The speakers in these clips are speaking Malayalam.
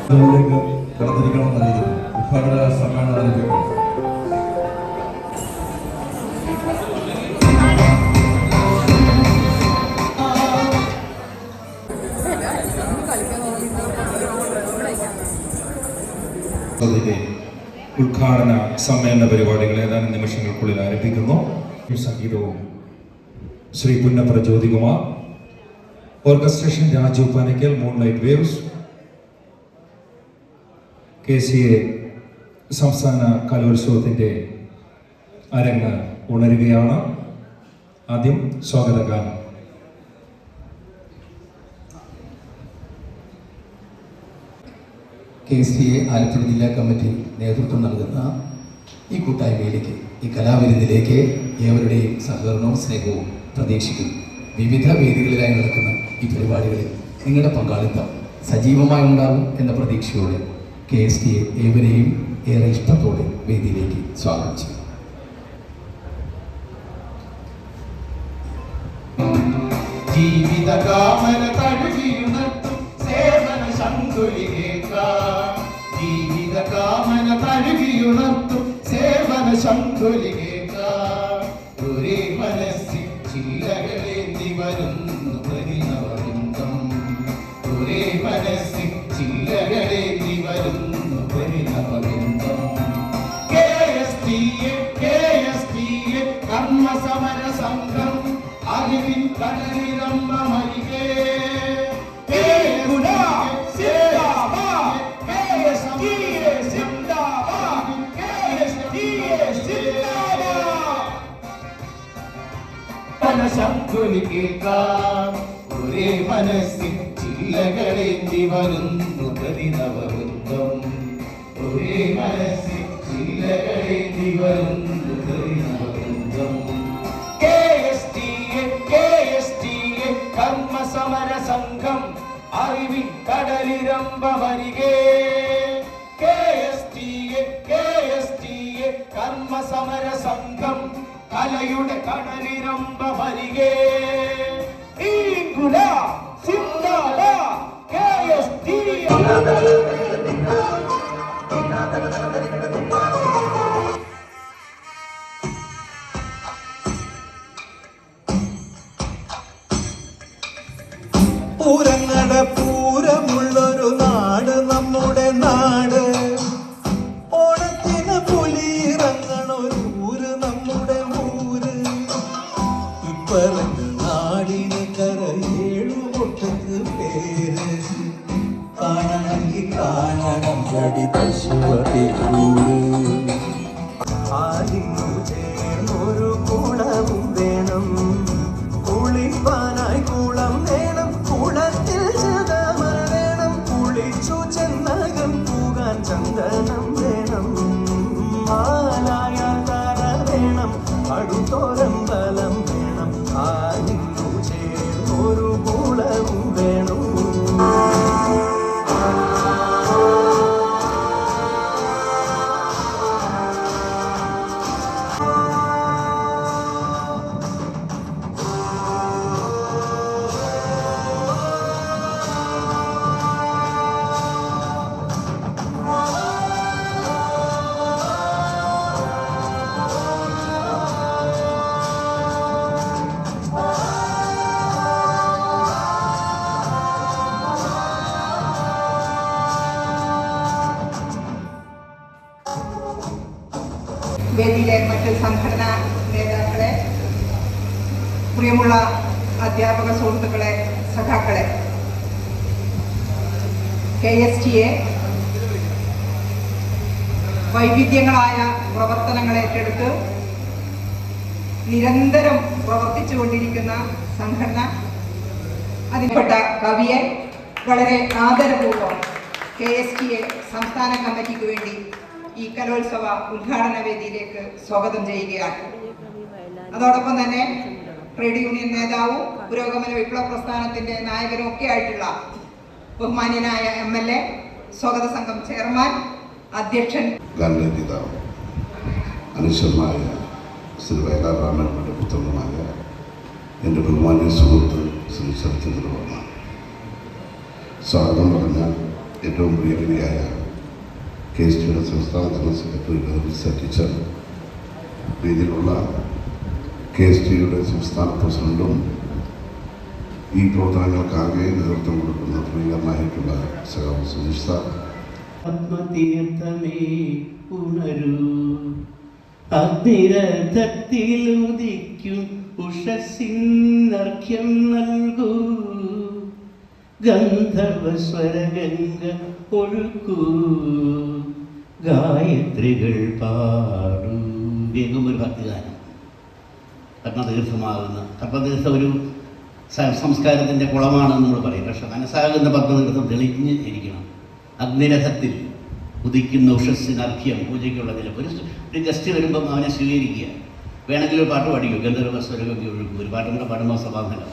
കടന്നിരിക്കണമെന്നറിയിക്കുന്നു. ഉദ്ഘാടന സമ്മേളനം ആരംഭിക്കും. ഉദ്ഘാടന സമ്മേളന പരിപാടികൾ ഏതാനും നിമിഷങ്ങൾക്കുള്ളിൽ ആരംഭിക്കുന്നു. സംഗീതവും Shri Punnapra Jyothikumar, orchestration Raju Panakkal, moonlight waves. KCA സംസ്ഥാന കലോത്സവത്തിൻ്റെ അരങ്ങ് ഉണരുകയാണ്. ആദ്യം സ്വാഗതഗാനം. KCA ആലപ്പുഴ ജില്ലാ കമ്മിറ്റി നേതൃത്വം നൽകുന്ന ഈ കൂട്ടായ്മയിലേക്ക്, ഈ കലാവിരുന്നിലേക്ക് ഏവരുടെയും സഹകരണവും സ്നേഹവും പ്രതീക്ഷിക്കുന്നു. വിവിധ വേദികളിലായി നടക്കുന്ന ഈ പരിപാടികളിൽ നിങ്ങളുടെ പങ്കാളിത്തം സജീവമായി ഉണ്ടാകും എന്ന പ്രതീക്ഷയോടെ KCA ഏവരെയും ഏറെ ഇഷ്ടത്തോടെ വേദിയിലേക്ക് സ്വാഗതം ചെയ്യും. ജീവിതകാമന തഴുകിയുണർത്തും സേവന ശംഖുലികേൾക്കാം. ജീവിതകാമന തഴുകിയുണർത്തും സേവന ശംഖുലികേൾക്കാം. ഒരേ മനസ്സിൽ ചില്ലകളേന്തി വരുന്നു പരിണവവൃന്ദം. ഒരേ മനസ്സിൽ ചില്ലകളേന്തി വരുന്നു പരിണവവൃന്ദം. KSTA കർമ്മസമര സംഘം അറിവിൻ കടലിരമ്പമരികെ. ശംഖുലി കേൾക്കാം. ഒരേ മനസ്സിൽ ചില്ലകളേന്തി വരുന്നു പ്രതിനവവൃന്ദം. ഒരേ മനസ്സിൽ ചില്ലകളേന്തി വരുന്നു പ്രതിനവവൃന്ദം. KSTA കർമ്മസമര സംഘം അറിവിൻ കടലിരമ്പമരികെ. KSTA കർമ്മസമര സംഘം കലയുടെ കടലിരമ്പമരികെ. പൂരങ്ങളുടെ പൂരമുള്ളൊരു നാട് നമ്മുടെ നാട്. ഓണത്തിന് പുലിയിറങ്ങണൊരു ഊര് നമ്മുടെ ഊര്. ഇപ്പറഞ്ഞ നാടിന് കരയേഴു പൊട്ടക്ക് പേര്. കാണണമെങ്കിൽ കാണണം കടി പശുവൂര്. ആലിനു ചേർന്നൊരു കുളവും വേണം, കുളിപ്പാനായി കുളം വേണം, കുളത്തിൽ ചതമര വേണം, കുളിച്ചു ചെന്നകം പോകാൻ ചന്ദനം വേണം, മാലായാൽ തറ വേണം, അടുത്തോരം ബലം വേണം, ആലിനു ചേർന്നൊരു കുളവും വേണം. വേദിയിലെ മറ്റ് സംഘടനാ നേതാക്കളെ, പ്രിയമുള്ള അധ്യാപക സുഹൃത്തുക്കളെ, സഖാക്കളെ, KSTA വൈവിധ്യങ്ങളായ പ്രവർത്തനങ്ങൾ ഏറ്റെടുത്ത് നിരന്തരം പ്രവർത്തിച്ചുകൊണ്ടിരിക്കുന്ന സംഘടന. അതിൽപ്പെട്ട കവിയെ വളരെ ആദരപൂർവ്വം KSTA സംസ്ഥാന കമ്മിറ്റിക്ക് വേണ്ടി ഈ കലോത്സവ ഉദ്ഘാടന വേദിയിലേക്ക് സ്വാഗതം ചെയ്യുകയാണ്. അതോടൊപ്പം തന്നെ ട്രേഡ് യൂണിയൻ നേതാവും പുരോഗമന വിപ്ലവ പ്രസ്ഥാനത്തിന്റെ നായകനും ഒക്കെ ആയിട്ടുള്ള ബഹുമാന്യനായ MLA, സ്വാഗത സംഘം ചെയർമാൻ, അധ്യക്ഷൻ, അനുശമായ ശ്രീ വയലാറാമയുടെ പുത്രനുമായ എൻ്റെ ബഹുമാന്യ സുഹൃത്ത് ശ്രീ ശരത്ചന്ദ്രവർമ്മ, സ്വാഗതം പറഞ്ഞ ഏറ്റവും പ്രിയങ്കരിയായ KST സംസ്ഥാന ജനറൽ സെക്രട്ടറി ടീച്ചർ, രീതിയിലുള്ള KST സംസ്ഥാന പ്രസിഡന്റും ഈ പ്രവർത്തനങ്ങൾക്കാകെ നേതൃത്വം കൊടുക്കുന്ന പ്രിയങ്കരനായിട്ടുള്ള സഖാവ് സുധീഷ് സാർ, ആത്മതീർത്ഥമേ ഉണരൂ, അഗ്നിരഥത്തിൽ ഉദിക്കും ഉഷസ്സിനർഘ്യം നൽകൂ, ഗന്ധർവസ്വരഗംഗ ഒഴുക്കൂ, ഗായത്രികൾ പാടൂ. വേഗം ഒരു ഭക്തിഗാനം. പത്മതീർത്ഥമാകുന്ന പത്മതീർത്ഥം ഒരു സംസ്കാരത്തിൻ്റെ കുളമാണെന്ന് നമ്മൾ പറയും. പക്ഷെ മനസ്സാകുന്ന പത്മതീർത്ഥം തെളിഞ്ഞ് ഇരിക്കണം. അഗ്നിരഥത്തിൽ ഉദിക്കുന്ന ഉഷസ്സിനർഘ്യം, പൂജയ്ക്കുള്ള നിലം. ഒരു ഗസ്റ്റ് വരുമ്പം അവനെ സ്വീകരിക്കുക. വേണമെങ്കിൽ ഒരു പാട്ട് പാടിക്കും, ഗന്ധർവ സ്വരഗംഗ ഒഴുക്കും. ഒരു പാട്ടും കൂടെ പാടുമ്പോൾ സമാധാനം,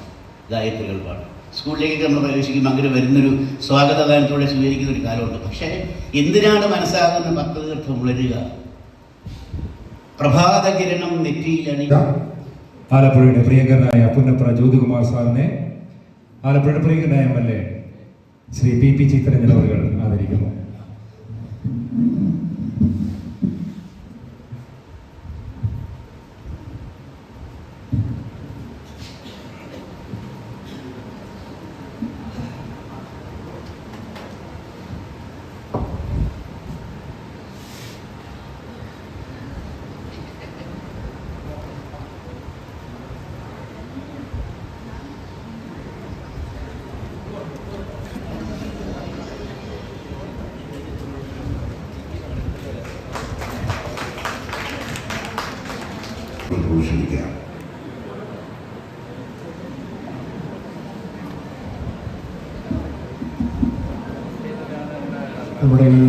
ഗായത്രികൾ പാടും. സ്കൂളിലേക്കൊക്കെ നമ്മൾ പ്രവേശിക്കുമ്പോൾ അങ്ങനെ വരുന്നൊരു സ്വാഗതഗാനത്തോടെ സ്വീകരിക്കുന്ന ഒരു കാലമുണ്ട്. പക്ഷേ എന്തിനാണ് മനസ്സാകുന്ന പത്മതീർത്ഥം ഉണരുക? പ്രഭാതകിരണം നെറ്റിയിലണി. ആലപ്പുഴയുടെ പ്രിയങ്കരനായ പുന്നപ്ര ജ്യോതികുമാർ സാറിനെ ആലപ്പുഴയുടെ പ്രിയങ്കരനായ MLA ശ്രീ PP ചിത്തരഞ്ജൻ അവർ ആദരിക്കുന്നു. ഘോഷിക്കാം. നമ്മുടെ ഈ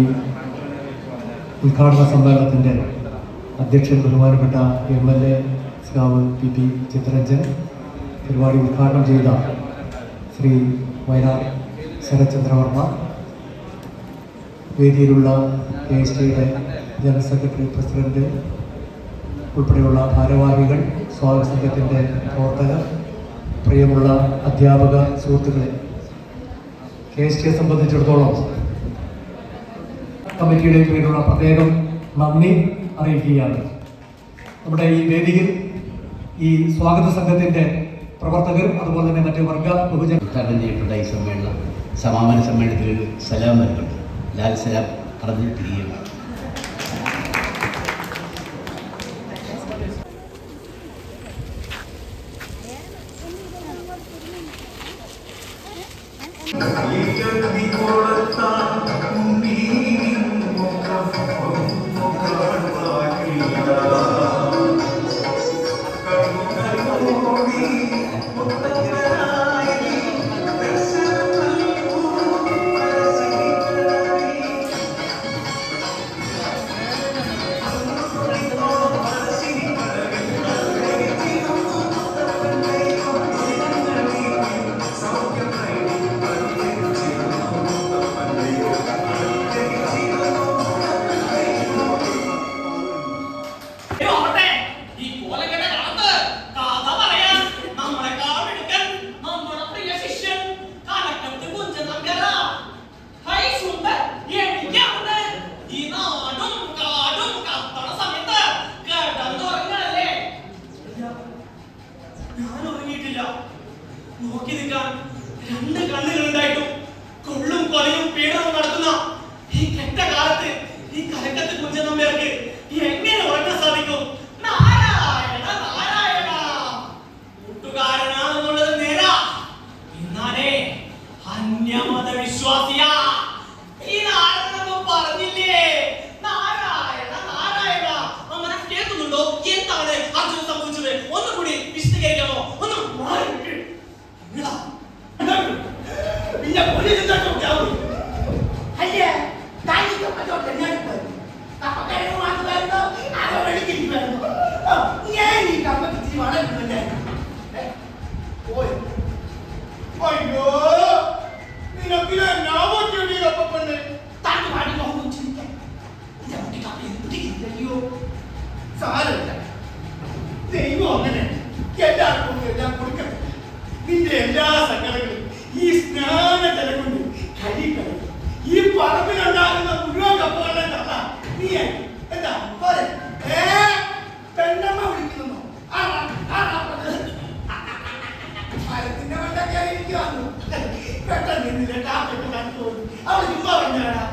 ഉദ്ഘാടന സമ്മേളനത്തിൻ്റെ അധ്യക്ഷൻ ബഹുമാനപ്പെട്ട MLA സഖാവ് PP ചിത്തരഞ്ജൻ, പരിപാടി ഉദ്ഘാടനം ചെയ്ത ശ്രീ വയനാർ ശരത്ചന്ദ്രവർമ്മ, വേദിയിലുള്ള KSTയുടെ ജനറൽ സെക്രട്ടറി പ്രസിഡന്റ് ഉൾപ്പെടെയുള്ള ഭാരവാഹികൾ, സ്വാഗത സംഘത്തിൻ്റെ പ്രവർത്തകർ, പ്രിയമുള്ള അധ്യാപക സുഹൃത്തുക്കളെ, KSTയെ സംബന്ധിച്ചിടത്തോളം കമ്മിറ്റിയുടെ പേരിലുള്ള പ്രത്യേകം നന്ദി അറിയിക്കുകയാണ്. നമ്മുടെ ഈ വേദിയിൽ ഈ സ്വാഗത സംഘത്തിൻ്റെ പ്രവർത്തകർ, അതുപോലെ തന്നെ മറ്റ് വർഗ ബഹുജന ഉദ്ഘാടനം ചെയ്യപ്പെട്ട ഈ സമ്മേളനം, സമാപന സമ്മേളനത്തിൽ ഒരു സലാം വരുന്നുണ്ട്. ലാൽ സലാം പറഞ്ഞു തിരികെ. നോക്കി നിൽക്കാൻ രണ്ട് കണ്ണുകളുണ്ടായിട്ടും കൊള്ളും കൊലയും പീഡനവും നടത്തുന്ന ഈ കെട്ട കാലത്ത് ഈ കലക്കത്ത് കുഞ്ചൻ നമ്പ്യാർക്ക് എങ്ങനെ ഉറങ്ങാൻ സാധിക്കും? നാരായണ നാരായണ, കൂട്ടുകാരനാണെന്നുള്ളത് നേരാ, എന്നാലേ അന്യമത വിശ്വാസിയാ. ഈ നാരായണ പറഞ്ഞില്ലേ, നാരായണ നാരായണ. അങ്ങനെ കേൾക്കുന്നുണ്ടോ? എന്താണ് അർജുന സംഭവിച്ചത്? ഒന്നുകൂടി വിശദീകരിക്കാമോ? ഒന്ന് മാറി പിന്നെ പോലീസ് അല്ലേ താങ്കൾ പറമ്പിലുണ്ടാകുന്ന മുഴുവൻ കപ്പുകളുടെ തള്ള നീ എന്താ പോരെ? പെണ്ണമ്മ വിളിക്കുന്നു. മരത്തിന്റെ മണ്ടൊക്കെ ഇരിക്കുവാന്നു. പെട്ടെന്ന് നിന്നില്ല ടാപ്പൊക്കെ നടന്നു പോകുന്നു. അവള് ചുമ്മാ പറഞ്ഞാടാ.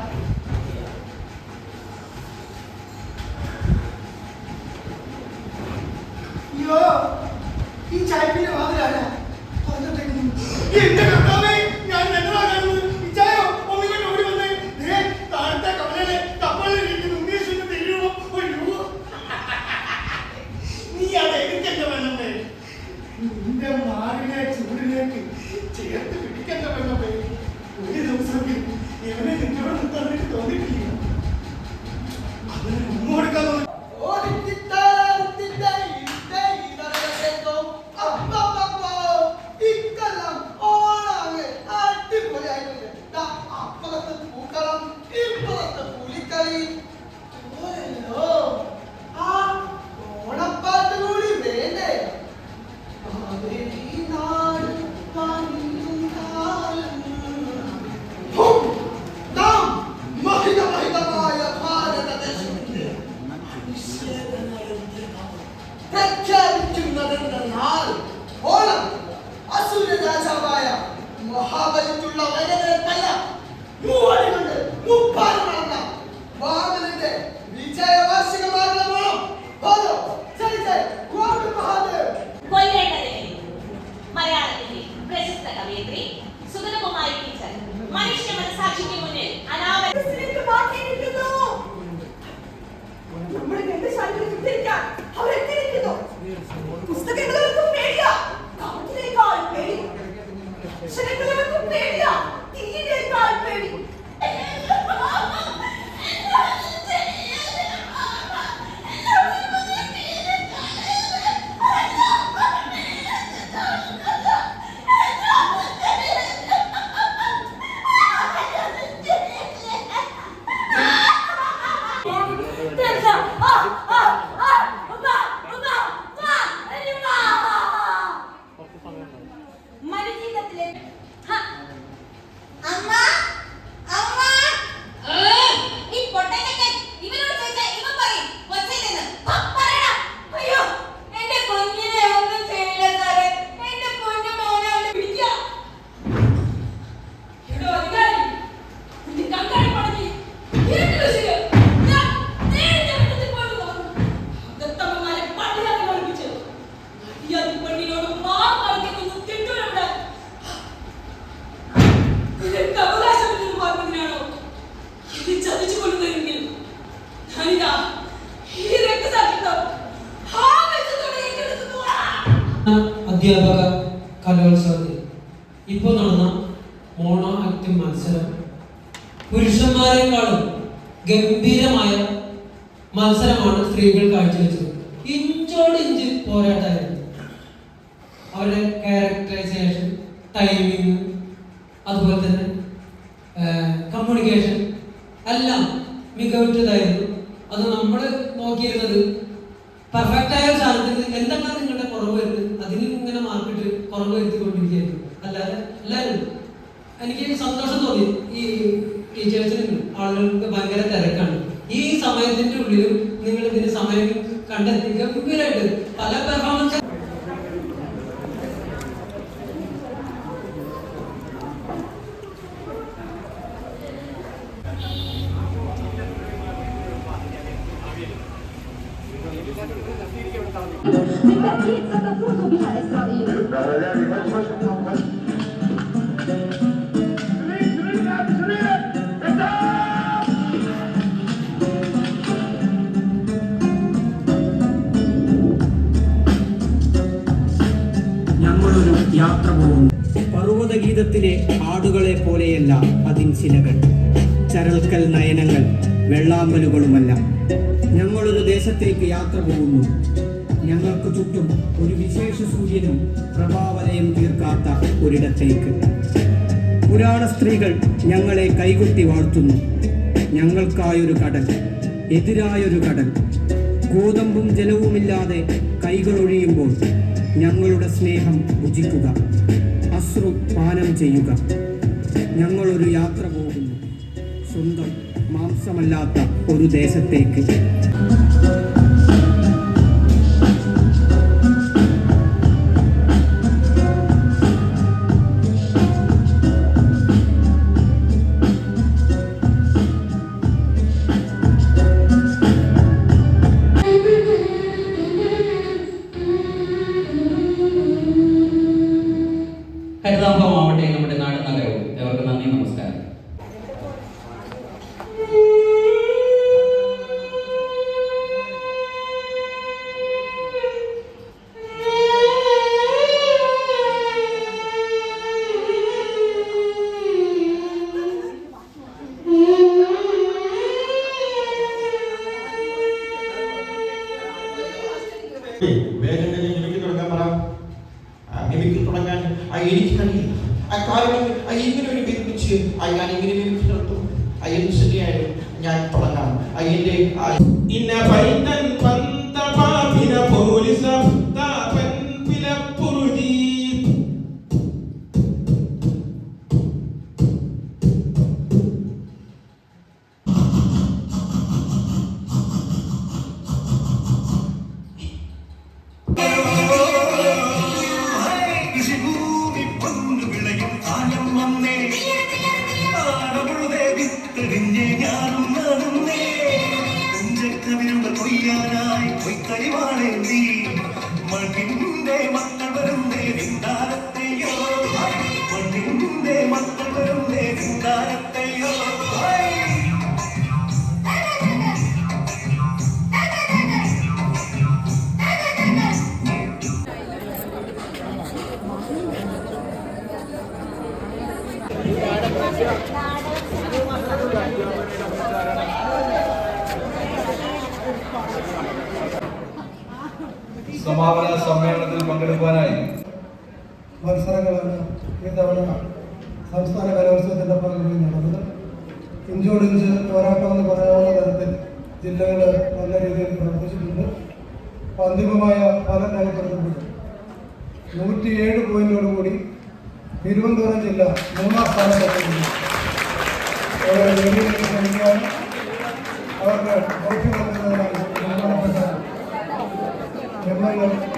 അയ്യോ, ഈ ചായപ്പിന്റെ വാതിലാരാ പറഞ്ഞിട്ടേക്കുന്നു? എന്റെ കർത്താവേ, ഞാൻ എന്നതാ കാണുന്നത്? ഇച്ചായോ ഒന്നിങ്ങനെ ഓടി വന്നേ. താഴത്തെ കവലയിലെ കപ്പലിലിരിക്കുന്നു. ഉണ്ണീഷിന്റെ തിരിയുമോ? അയ്യോ, നീ അത് എടുക്കണ്ട വേണമേ. നിന്റെ മാറിനെ ചൂടിലേക്ക് ചേർത്ത് പിടിക്കണ്ട വേണമേ. ഒരു ദിവസമെങ്കിലും എവനെ നിന്നോട് തന്നിട്ട് തോന്നിയിട്ടില്ല. അതിന് മുമ്പ് കൊടുക്കാൻ തോന്നി. മഹാബലിക്കുള്ള വരവേൽപ്പല്ല, മൂവടികൊണ്ട് മുപ്പാട് നടന്ന വാമനന്റെ വിജയവാർഷികമാകണം. ഹലോ ജയ് ജയ് ഗോഡ് മഹാദേവ്. മലയാളത്തിലെ പ്രശസ്ത കവയിത്രി സുഗതകുമാരി ടീച്ചർ മനുഷ്യ മനസാക്ഷിക്ക് മുന്നിൽ നമ്മുടെ ഗ്രന്ഥശാലയിൽ ചിത്രിക്കാൻ അവരെത്തിയിരിക്കുന്നു. പുസ്തകങ്ങൾക്കും പേടിയാ, കാറ്റിനേക്കാൾ പേടി. അക്ഷരങ്ങൾക്കും പേടിയാ, തീയിനേക്കാൾ പേടി. അധ്യാപക കലോത്സവത്തിൽ ഇപ്പോൾ നടന്ന മോണോ ആക്ട് മത്സരം പുരുഷന്മാരെക്കാളും ഗംഭീരമായ മത്സരമാണ് സ്ത്രീകൾ കാഴ്ചവെച്ചത്. ഇഞ്ചോടിഞ്ച് പോരാട്ടമായിരുന്നു. അവരുടെ ക്യാരക്ടറൈസേഷൻ, ടൈമിങ്, അതുപോലെ തന്നെ കമ്മ്യൂണിക്കേഷൻ എല്ലാം മികവുറ്റതായിരുന്നു. അത് നമ്മൾ നോക്കിയിരുന്നത് പെർഫെക്റ്റായ ഒരു സാധനത്തിന് എന്തൊക്കെയാണ് നിങ്ങളുടെ കുറവ് വരുന്നത്, അതിന് ഇങ്ങനെ മാർക്കിട്ട് കുറവ് വരുത്തിക്കൊണ്ടിരിക്കുകയായിരുന്നു. അല്ലാതെ എല്ലാവരും എനിക്ക് സന്തോഷം തോന്നി. ഈ ടീച്ചേഴ്സിനും ആളുകൾക്ക് ഭയങ്കര തിരക്കാണ്. ഈ സമയത്തിന്റെ ഉള്ളിലും നിങ്ങൾ ഇതിന് സമയം കണ്ടെത്തി ഗംഭീരമായിട്ട് പല പെർഫോമൻസ് ഞങ്ങളൊരു യാത്ര പോകുന്നു. പർവ്വതഗീതത്തിലെ ആടുകളെ പോലെയല്ല അതിൻ ശിലകൾ, ചരൽക്കൽ നയനങ്ങൾ, വെള്ളാമ്പലുകളുമല്ല. ഞങ്ങളൊരു ദേശത്തേക്ക് യാത്ര പോകുന്നു. ഞങ്ങൾക്ക് ചുറ്റും ഒരു വിശേഷ സൂര്യനും പ്രഭാവലയം തീർക്കാത്ത ഒരിടത്തേക്ക്. പുരാണ സ്ത്രീകൾ ഞങ്ങളെ കൈകൊട്ടി വാഴ്ത്തുന്നു. ഞങ്ങൾക്കായൊരു കടൽ, എതിരായൊരു കടൽ. ഗോതമ്പും ജലവുമില്ലാതെ കൈകളൊഴിയുമ്പോൾ ഞങ്ങളുടെ സ്നേഹം ഭുജിക്കുക, അശ്രു പാനം ചെയ്യുക. ഞങ്ങളൊരു യാത്ര പോകുന്നു. സ്വന്തം മാംസമല്ലാത്ത ഒരു ദേശത്തേക്ക്. ഹരിതാഭമാവട്ടെ നമ്മുടെ നാട് നഗരവും. എവർക്ക് നന്ദി, നമസ്കാരം. മിമിക്രി തുടങ്ങാൻ എനിക്ക് കഴിയില്ല. കാരണം ഇങ്ങനെ ഒരു മിമിക്രിച്ച് ഞാൻ ഇങ്ങനെ മിമിക്രി നടത്തും. എന്ത് ശരിയായാലും ഞാൻ തുടങ്ങാം. എന്റെ മണ്ണിന്റെ മക്കൾ വരുന്നേ നിന്ദാനത്തെയോ, മണ്ണിന്റെ മക്കൾ വരുന്നേ നിന്ദാനത്തെയോ. സമാപന സമ്മേളനത്തിൽ പങ്കെടുക്കാനായി മത്സരങ്ങളാണ് ഇത്തവണ സംസ്ഥാന കലോത്സവത്തിൻ്റെ ഭാഗമായി നടന്നത്. ഇഞ്ചോടിഞ്ച് പോരാട്ടമെന്ന് പറയാവുന്ന തരത്തിൽ ജില്ലകൾ നല്ല രീതിയിൽ പ്രവർത്തിച്ചിട്ടുണ്ട്. അന്തിമമായ ഫലം രേഖപ്പെടുത്തപ്പെട്ടു. 107 പോയിന്റോടുകൂടി തിരുവനന്തപുരം ജില്ല 3ാം സ്ഥാനത്തെത്തിയിട്ടുണ്ട്. അവർക്ക് ട്രോഫി നൽകുന്നതിനായി ബഹുമാനപ്പെട്ട എം.എൽ.എ